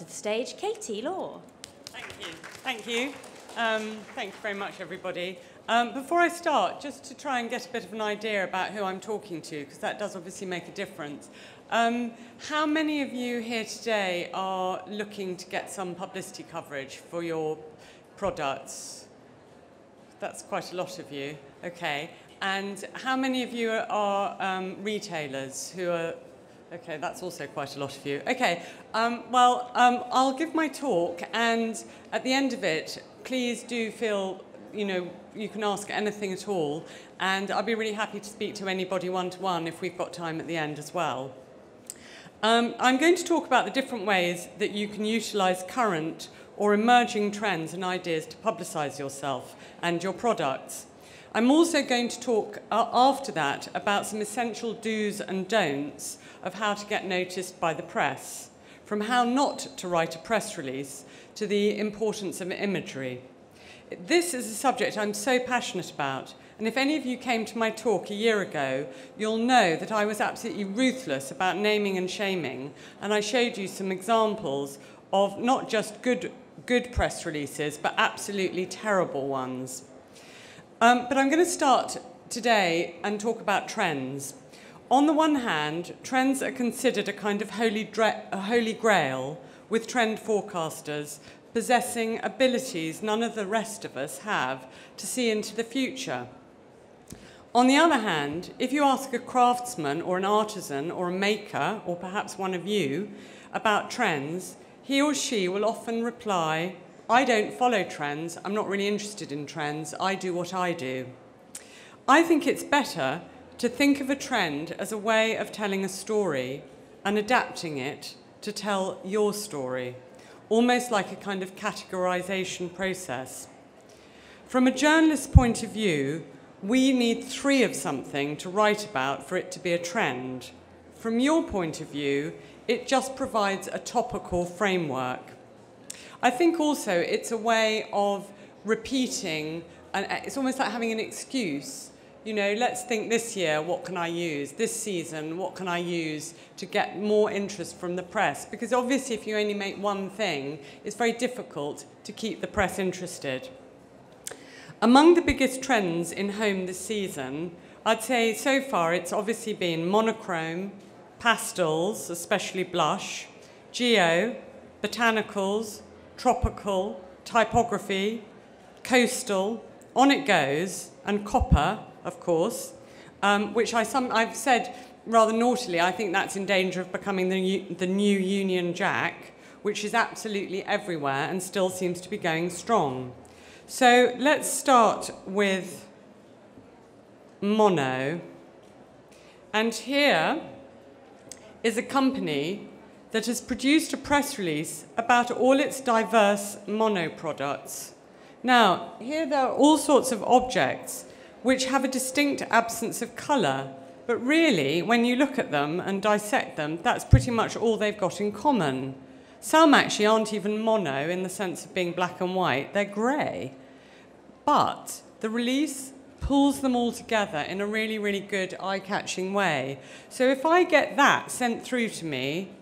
to the stage Katie Law. Thank you. Thank you. Thank you very much, everybody. Before I start, just to try and get a bit of an idea about who I'm talking to, because that does obviously make a difference. How many of you here today are looking to get some publicity coverage for your products? That's quite a lot of you. Okay. And how many of you are retailers who are... Okay, that's also quite a lot of you. Okay, I'll give my talk, and at the end of it, please do feel, you can ask anything at all, and I'll be really happy to speak to anybody one-to-one if we've got time at the end as well. I'm going to talk about the different ways that you can utilise current or emerging trends and ideas to publicise yourself and your products. I'm also going to talk after that about some essential do's and don'ts of how to get noticed by the press, from how not to write a press release to the importance of imagery. This is a subject I'm so passionate about, and if any of you came to my talk a year ago, you'll know that I was absolutely ruthless about naming and shaming, and I showed you some examples of not just good press releases, but absolutely terrible ones. But I'm going to start today and talk about trends. On the one hand, trends are considered a kind of holy grail, with trend forecasters possessing abilities none of the rest of us have to see into the future. On the other hand, if you ask a craftsman or an artisan or a maker, or perhaps one of you, about trends, he or she will often reply, "I don't follow trends, I'm not really interested in trends, I do what I do." I think it's better to think of a trend as a way of telling a story and adapting it to tell your story, almost like a kind of categorization process. From a journalist's point of view, we need 3 of something to write about for it to be a trend. From your point of view, it just provides a topical framework. I think also it's a way of repeating, and it's almost like having an excuse. Let's think this year, what can I use? This season, what can I use to get more interest from the press? Because obviously if you only make one thing, it's very difficult to keep the press interested. Among the biggest trends in home this season, I'd say so far it's obviously been monochrome, pastels, especially blush, geo, botanicals, tropical, typography, coastal, on it goes, and copper, of course, which I've said rather naughtily, I think that's in danger of becoming the new Union Jack, which is absolutely everywhere and still seems to be going strong. So let's start with mono. And here is a company that has produced a press release about all its diverse mono products. Now, here there are all sorts of objects which have a distinct absence of colour, but really, when you look at them and dissect them, that's pretty much all they've got in common. Some actually aren't even mono in the sense of being black and white, they're grey. But the release pulls them all together in a really, really good eye-catching way. So if I get that sent through to me,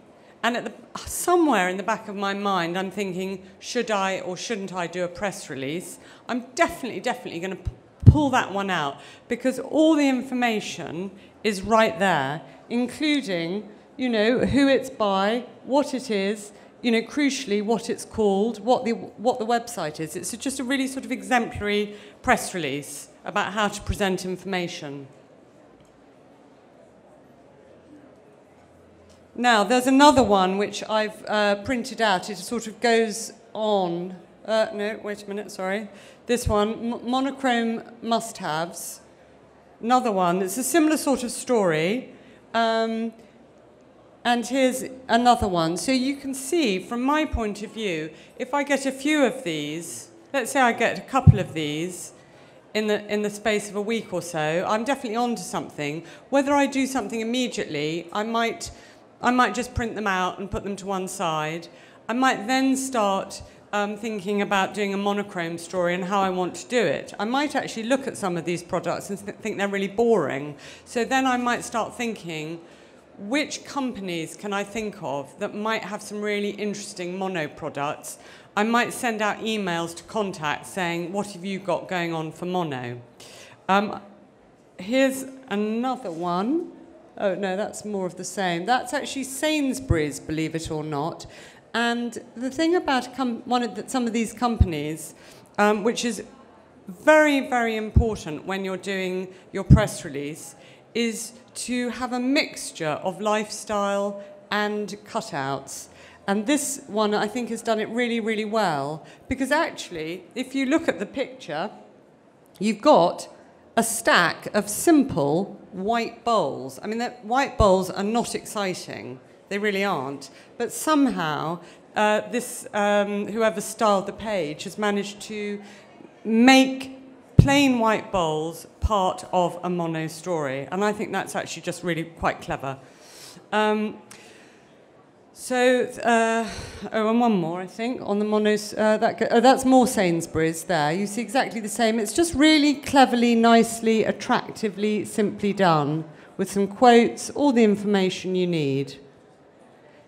and somewhere in the back of my mind, I'm thinking, should I or shouldn't I do a press release? I'm definitely going to pull that one out, because all the information is right there, including, who it's by, what it is, crucially, what it's called, what the website is. It's just a really sort of exemplary press release about how to present information. Now, there's another one which I've printed out. It sort of goes on. No, wait a minute, sorry. This one, monochrome must-haves. Another one. It's a similar sort of story. And here's another one. So you can see, from my point of view, if I get a few of these, let's say I get a couple of these in the space of a week or so, I'm definitely onto something. Whether I do something immediately, I might just print them out and put them to one side. I might then start thinking about doing a monochrome story and how I want to do it. I might actually look at some of these products and think they're really boring. So then I might start thinking, which companies can I think of that might have some really interesting mono products, I might send out emails to contacts saying, what have you got going on for mono? Here's another one. Oh, no, that's more of the same. That's actually Sainsbury's, believe it or not. And the thing about some of these companies, which is very, very important when you're doing your press release, is to have a mixture of lifestyle and cutouts. And this one, I think, has done it really, really well. Because actually, if you look at the picture, you've got a stack of simple white bowls. I mean, white bowls are not exciting. They really aren't. But somehow, whoever styled the page has managed to make plain white bowls part of a mono story. And I think that's actually just really quite clever. And one more, I think, on the monos. That's more Sainsbury's there. You see exactly the same. It's just really cleverly, nicely, attractively, simply done, with some quotes, all the information you need.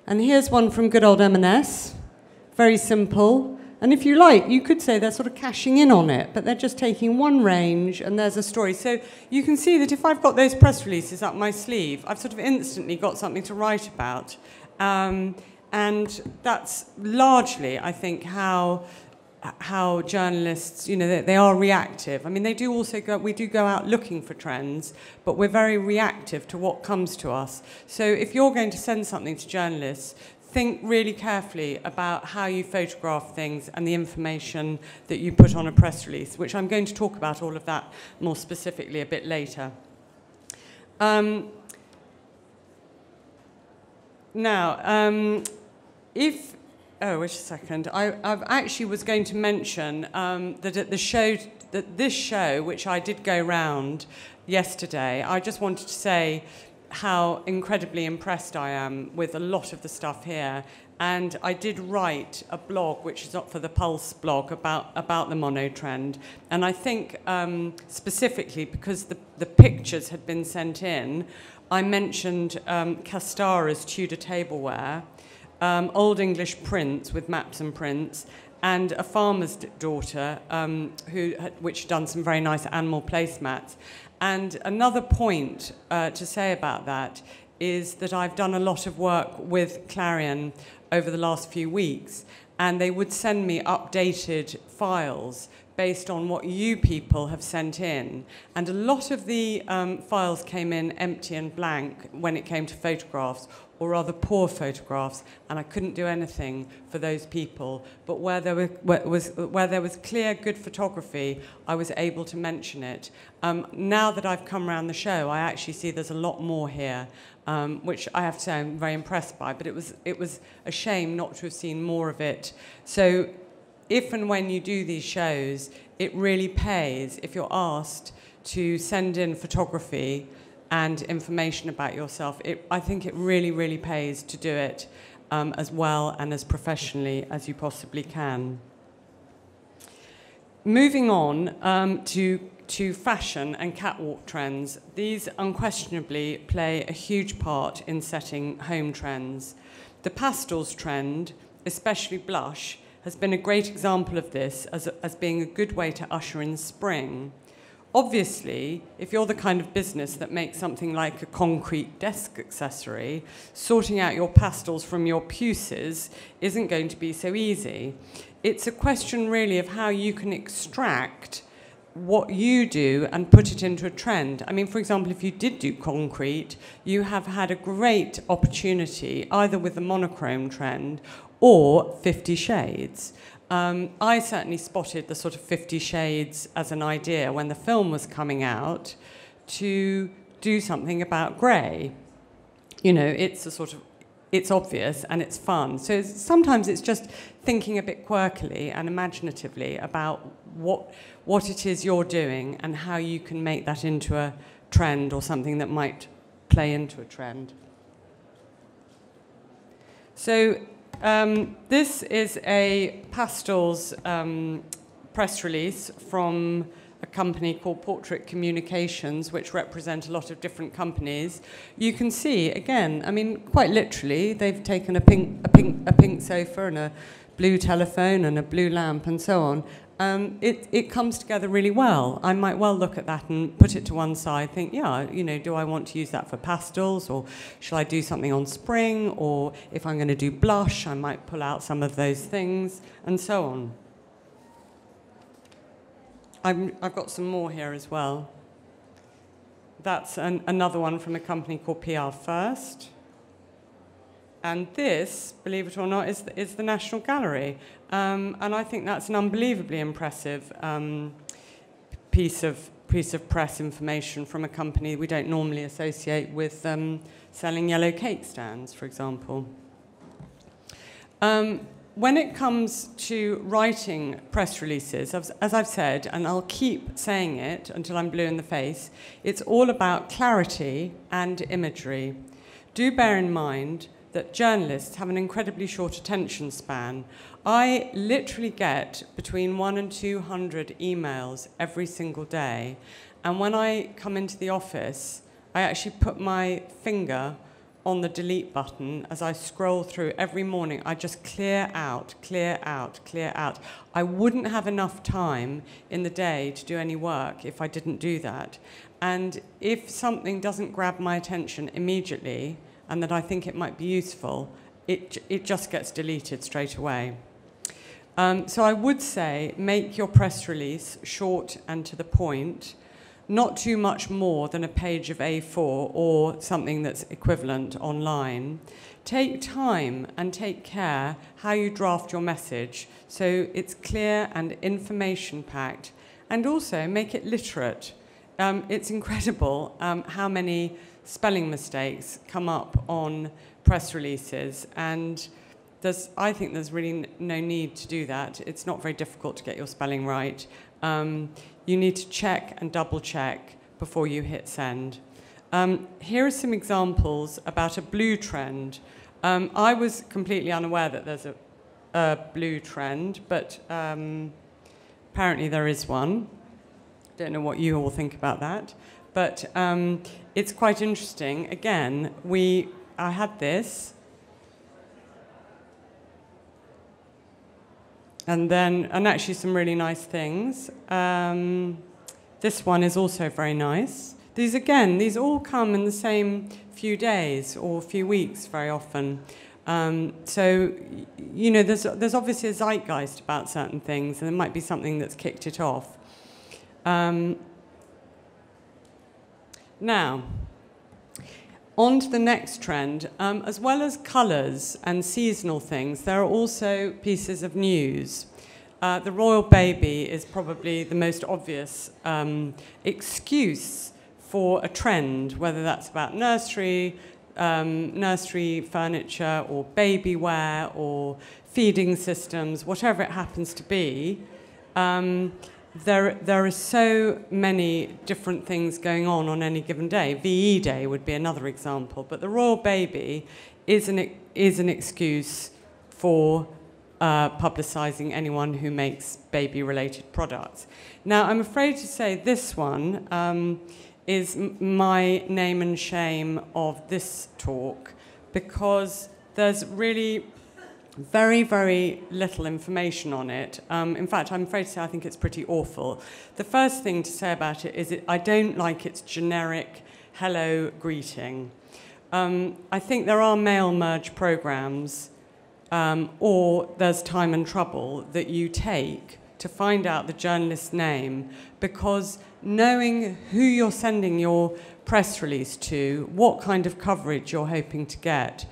And here's one from good old M&S. Very simple. And if you like, you could say they're sort of cashing in on it, but they're just taking one range and there's a story. So you can see that if I've got those press releases up my sleeve, I've sort of instantly got something to write about. And that's largely, I think, how journalists, you know, they are reactive. I mean, we do go out looking for trends, but we're very reactive to what comes to us. So if you're going to send something to journalists, think really carefully about how you photograph things and the information that you put on a press release, which I'm going to talk about all of that more specifically a bit later. Oh, wait a second. I actually was going to mention that at this show, which I did go round yesterday, I just wanted to say how incredibly impressed I am with a lot of the stuff here. And I did write a blog, which is up for the Pulse blog, about the mono trend. And I think specifically because the pictures had been sent in, I mentioned Castara's Tudor tableware, Old English prints with maps and prints, and a farmer's daughter, which had done some very nice animal placemats. And another point to say about that is that I've done a lot of work with Clarion over the last few weeks, and they would send me updated files based on what you people have sent in. And a lot of the files came in empty and blank when it came to photographs, or rather poor photographs, and I couldn't do anything for those people. But where there was clear, good photography, I was able to mention it. Now that I've come around the show, I actually see there's a lot more here, which I have to say I'm very impressed by, but it was a shame not to have seen more of it. So if and when you do these shows, it really pays, if you're asked to send in photography and information about yourself. I think it really, really pays to do it as well and as professionally as you possibly can. Moving on to fashion and catwalk trends, these unquestionably play a huge part in setting home trends. The pastels trend, especially blush, has been a great example of this as being a good way to usher in spring. Obviously, if you're the kind of business that makes something like a concrete desk accessory, sorting out your pastels from your puces isn't going to be so easy. It's a question really of how you can extract what you do and put it into a trend. I mean, for example, if you did do concrete, you have had a great opportunity either with the monochrome trend or 50 Shades. I certainly spotted the sort of 50 Shades as an idea when the film was coming out to do something about grey. You know, it's obvious and it's fun. So sometimes it's just thinking a bit quirkily and imaginatively about what it is you're doing and how you can make that into a trend or something that might play into a trend. So this is a pastels press release from a company called Portrait Communications, which represent a lot of different companies, you can see, again, I mean, quite literally, they've taken a pink sofa and a blue telephone and a blue lamp and so on. It comes together really well. I might well look at that and put it to one side, think, yeah, you know, do I want to use that for pastels, or shall I do something on spring, or if I'm going to do blush, I might pull out some of those things, and so on. I've got some more here as well. That's another one from a company called PR First. And this, believe it or not, is the National Gallery. And I think that's an unbelievably impressive piece of press information from a company we don't normally associate with selling yellow cake stands, for example. When it comes to writing press releases, as I've said, and I'll keep saying it until I'm blue in the face, it's all about clarity and imagery. Do bear in mind that journalists have an incredibly short attention span. I literally get between 100 and 200 emails every single day. And when I come into the office, I actually put my finger on the delete button as I scroll through every morning. I just clear out, clear out, clear out. I wouldn't have enough time in the day to do any work if I didn't do that. And if something doesn't grab my attention immediately, and that I think it might be useful, it just gets deleted straight away. So I would say make your press release short and to the point, not too much more than a page of A4 or something that's equivalent online. Take time and take care how you draft your message so it's clear and information-packed, and also make it literate. It's incredible how many spelling mistakes come up on press releases, and I think there's really no need to do that. It's not very difficult to get your spelling right. You need to check and double check before you hit send. Here are some examples about a blue trend. I was completely unaware that there's a blue trend, but apparently there is one. Don't know what you all think about that, but it's quite interesting. Again, I had this, and actually some really nice things. This one is also very nice. These all come in the same few days or few weeks very often. So, you know, there's obviously a zeitgeist about certain things, and there might be something that's kicked it off. Now, on to the next trend. As well as colours and seasonal things, there are also pieces of news. The royal baby is probably the most obvious excuse for a trend, whether that's about nursery furniture or baby wear or feeding systems, whatever it happens to be. There are so many different things going on any given day. VE Day would be another example, but the royal baby is an excuse for publicising anyone who makes baby-related products. Now, I'm afraid to say this one is my name and shame of this talk, because there's really very, very little information on it. In fact, I'm afraid to say I think it's pretty awful. The first thing to say about it is I don't like its generic hello greeting. I think there are mail merge programs, or there's Time and Trouble that you take to find out the journalist's name, because knowing who you're sending your press release to, what kind of coverage you're hoping to get,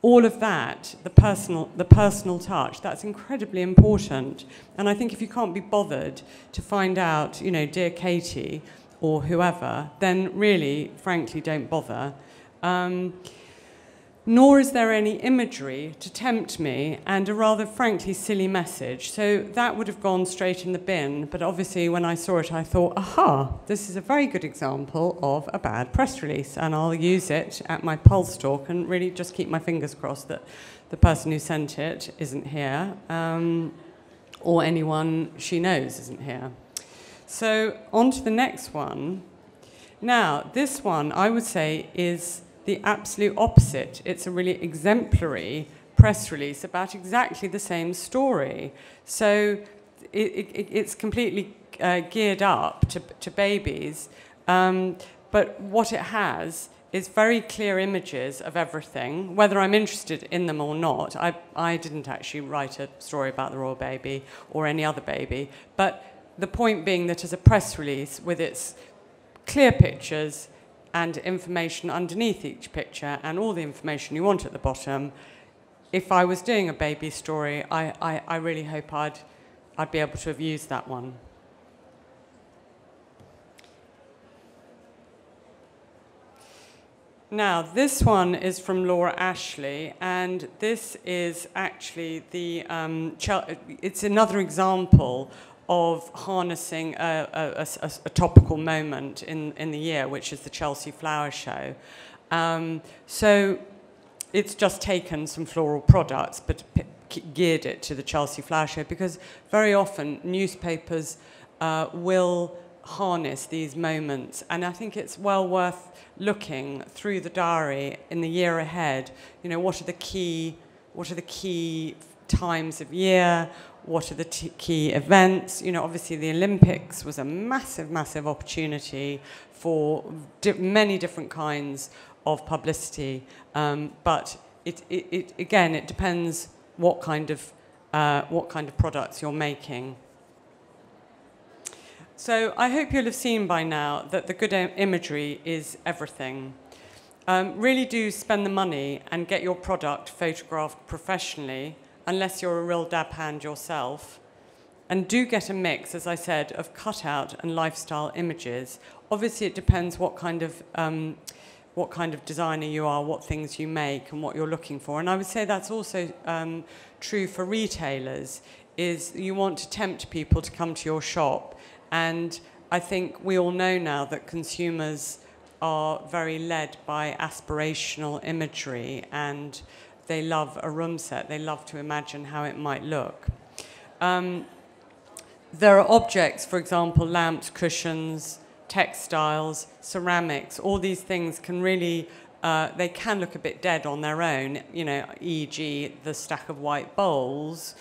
all of that, the personal touch, that's incredibly important. And I think if you can't be bothered to find out, you know, dear Katie or whoever, then really, frankly, don't bother. Nor is there any imagery to tempt me, and a rather, frankly, silly message. So that would have gone straight in the bin, but obviously when I saw it, I thought, aha, this is a very good example of a bad press release, and I'll use it at my pulse talk and really just keep my fingers crossed that the person who sent it isn't here, or anyone she knows isn't here. So on to the next one. Now, this one, I would say, is the absolute opposite. It's a really exemplary press release about exactly the same story. So it's completely geared up to babies, but what it has is very clear images of everything, whether I'm interested in them or not. I didn't actually write a story about the royal baby or any other baby, but the point being that as a press release with its clear pictures and information underneath each picture and all the information you want at the bottom, if I was doing a baby story, I really hope I'd be able to have used that one. Now, this one is from Laura Ashley, and this is actually the, it's another example of harnessing a topical moment in the year, which is the Chelsea Flower Show. So it's just taken some floral products, but geared it to the Chelsea Flower Show, because very often newspapers will harness these moments, and I think it's well worth looking through the diary in the year ahead. You know, what are the key times of year? What are the key events? You know, obviously the Olympics was a massive opportunity for many different kinds of publicity, but it depends what kind of products you're making. So I hope you'll have seen by now that the good imagery is everything. Really do spend the money and get your product photographed professionally, unless you're a real dab hand yourself. And do get a mix, as I said, of cutout and lifestyle images. Obviously, it depends what kind of designer you are, what things you make, and what you're looking for. And I would say that's also true for retailers, is you want to tempt people to come to your shop. And I think we all know now that consumers are very led by aspirational imagery, and they love a room set. They love to imagine how it might look. There are objects, for example, lamps, cushions, textiles, ceramics. All these things can really, they can look a bit dead on their own, you know, e.g. the stack of white bowls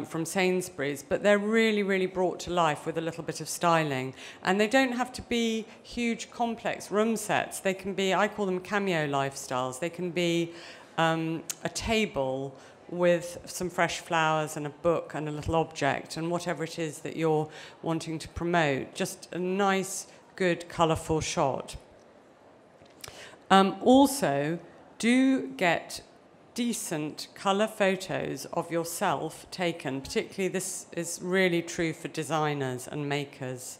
from Sainsbury's, but they're really brought to life with a little bit of styling. And they don't have to be huge, complex room sets. They can be, I call them cameo lifestyles. They can be a table with some fresh flowers and a book and a little object and whatever it is that you're wanting to promote. Just a nice, good, colourful shot. Also, do get decent colour photos of yourself taken. Particularly, this is really true for designers and makers.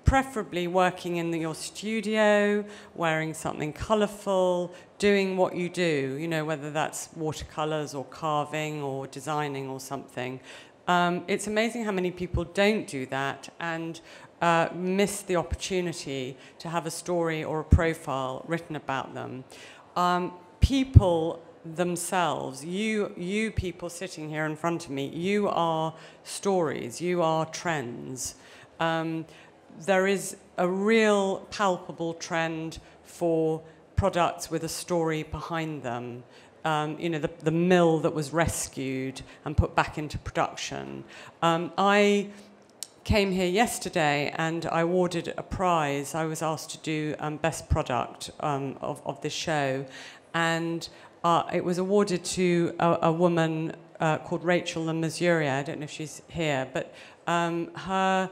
Preferably working in your studio, wearing something colourful, doing what you do, you know, whether that's watercolours or carving or designing or something. It's amazing how many people don't do that and miss the opportunity to have a story or a profile written about them. People themselves, you people sitting here in front of me, you are stories, you are trends. There is a real palpable trend for products with a story behind them. You know, the mill that was rescued and put back into production. I came here yesterday and I awarded a prize. I was asked to do best product of this show, and it was awarded to a woman called Rachel Le Mesurier. I don't know if she's here, but her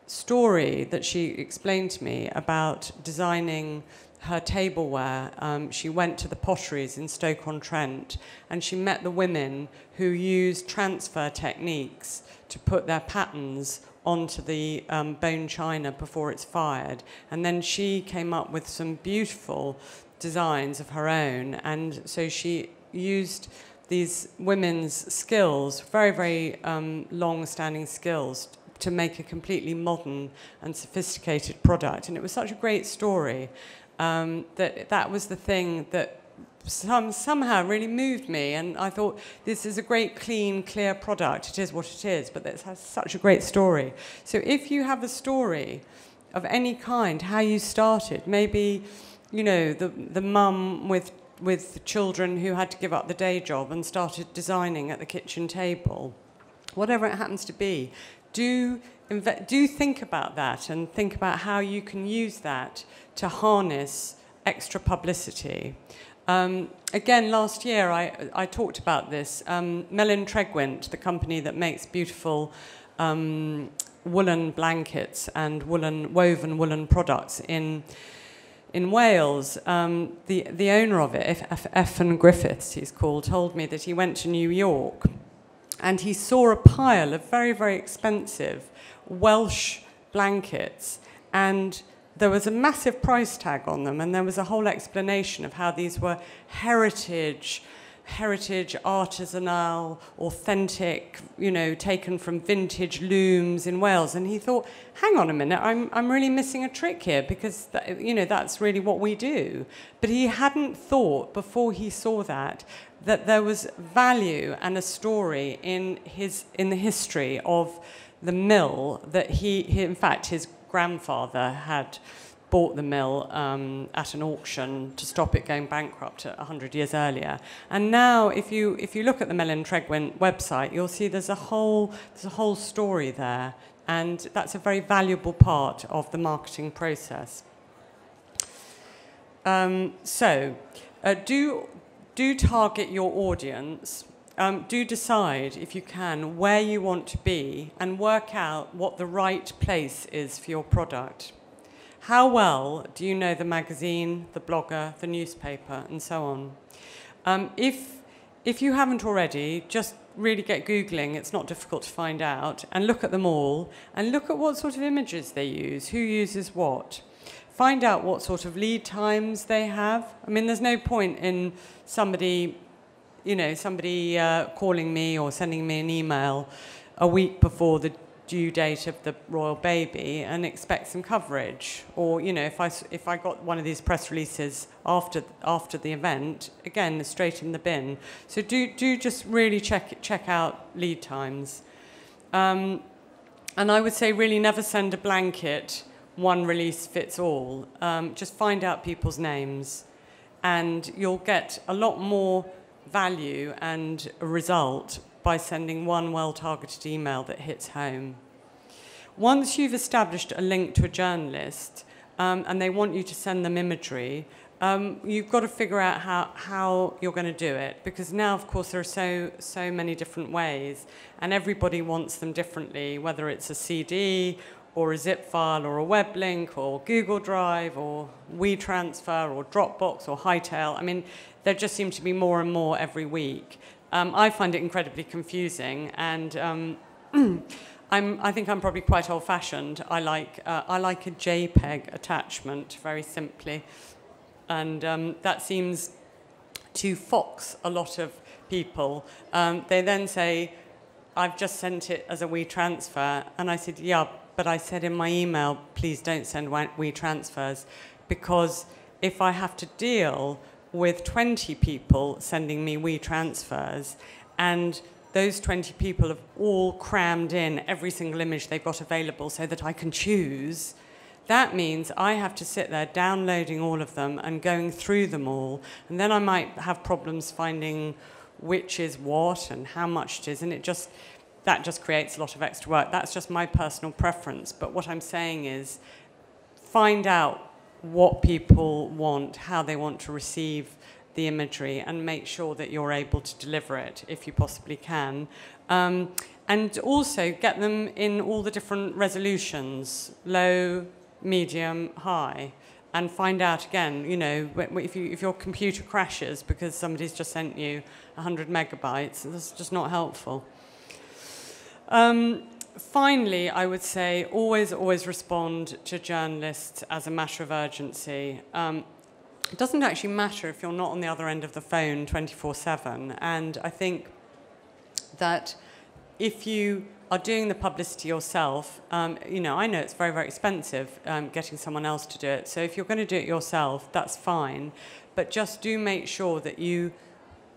story that she explained to me about designing her tableware, she went to the potteries in Stoke-on-Trent and she met the women who used transfer techniques to put their patterns onto the bone china before it's fired. And then she came up with some beautiful designs of her own. And so she used these women's skills, very long-standing skills, to make a completely modern and sophisticated product. And it was such a great story that was the thing that somehow really moved me, and I thought, this is a great, clean, clear product. It is what it is, but it has such a great story. So if you have a story of any kind, how you started, maybe, you know, the mum with children who had to give up the day job and started designing at the kitchen table, whatever it happens to be, do think about that and think about how you can use that to harness extra publicity. Again, last year I talked about this. Melyn Tregwint, the company that makes beautiful woolen blankets and woven woolen products in Wales, the owner of it, Effan Griffiths, he's called, told me that he went to New York and he saw a pile of very, very expensive Welsh blankets, and there was a massive price tag on them, and there was a whole explanation of how these were heritage, artisanal, authentic, you know, taken from vintage looms in Wales. And he thought, hang on a minute, I'm really missing a trick here, because you know, that's really what we do. But he hadn't thought before he saw that there was value and a story in the history of the mill that he in fact, his grandfather had bought the mill at an auction to stop it going bankrupt 100 years earlier. And now, if you look at the Melyn Tregwint website, you'll see there's a whole story there, and that's a very valuable part of the marketing process. Do target your audience. Do decide, if you can, where you want to be, and work out what the right place is for your product. How well do you know the magazine, the blogger, the newspaper, and so on? If you haven't already, just really get Googling. It's not difficult to find out. And look at them all, and look at what sort of images they use, who uses what. Find out what sort of lead times they have. I mean, there's no point in somebody calling me or sending me an email a week before the due date of the royal baby and expect some coverage. Or, you know, if I got one of these press releases after the event, again, straight in the bin. So do just really check out lead times. And I would say really never send a blanket, one release fits all. Just find out people's names, and you'll get a lot more value and a result by sending one well-targeted email that hits home. Once you've established a link to a journalist and they want you to send them imagery, you've got to figure out how you're going to do it, because now, of course, there are so many different ways, and everybody wants them differently, whether it's a CD or a zip file or a web link or Google Drive or WeTransfer or Dropbox or Hightail. I mean, there just seem to be more and more every week. I find it incredibly confusing, and I think I'm probably quite old-fashioned. I like a JPEG attachment, very simply, and that seems to fox a lot of people. They then say, "I've just sent it as a WeTransfer," and I said, "Yeah, but I said in my email, please don't send WeTransfers, because if I have to deal with 20 people sending me WeTransfers, and those 20 people have all crammed in every single image they've got available so that I can choose, that means I have to sit there downloading all of them and going through them all, and then I might have problems finding which is what and how much it is, and that just creates a lot of extra work. That's just my personal preference. But what I'm saying is, find out what people want, how they want to receive the imagery, and make sure that you're able to deliver it if you possibly can. And also get them in all the different resolutions, low, medium, high, and find out again, you know, if your computer crashes because somebody's just sent you 100 megabytes, that's just not helpful. Finally, I would say always respond to journalists as a matter of urgency. It doesn't actually matter if you're not on the other end of the phone 24/7. And I think that if you are doing the publicity yourself, you know, I know it's very, very expensive getting someone else to do it. So if you're going to do it yourself, that's fine. But just do make sure that you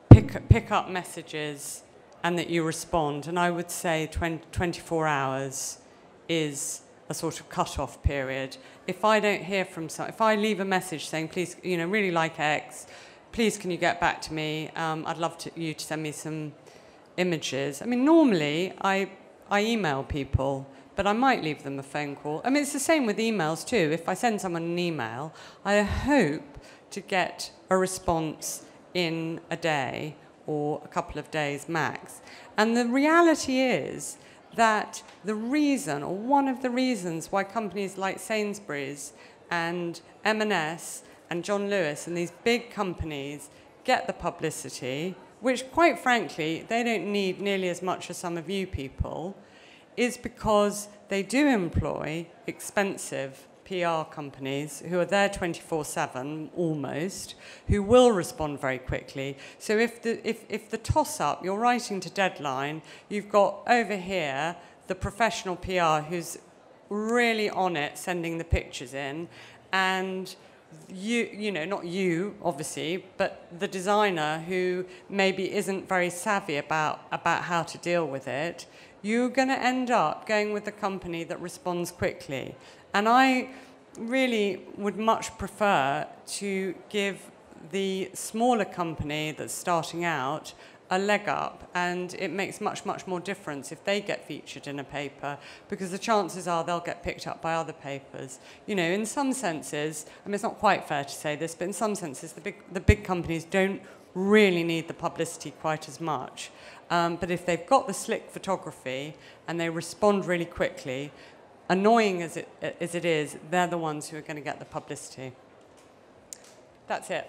pick up messages and that you respond. And I would say 24 hours is a sort of cut-off period. If I don't hear from someone, if I leave a message saying, please, you know, really like X, please can you get back to me? I'd love you to send me some images. I mean, normally I email people, but I might leave them a phone call. I mean, it's the same with emails too. If I send someone an email, I hope to get a response in a day or a couple of days max. And the reality is that the reason, or one of the reasons why companies like Sainsbury's and M&S and John Lewis and these big companies get the publicity, which quite frankly, they don't need nearly as much as some of you people, is because they do employ expensive PR companies who are there 24/7 almost, who will respond very quickly. So if the toss-up, you're writing to deadline, you've got over here the professional PR who's really on it, sending the pictures in, and you know, not you, obviously, but the designer who maybe isn't very savvy about how to deal with it, you're going to end up going with the company that responds quickly. And I really would much prefer to give the smaller company that's starting out a leg up, and it makes much, much more difference if they get featured in a paper, because the chances are they'll get picked up by other papers. You know, in some senses, I mean, it's not quite fair to say this, but in some senses, the big companies don't really need the publicity quite as much. But if they've got the slick photography and they respond really quickly, annoying as it is, they're the ones who are going to get the publicity. That's it.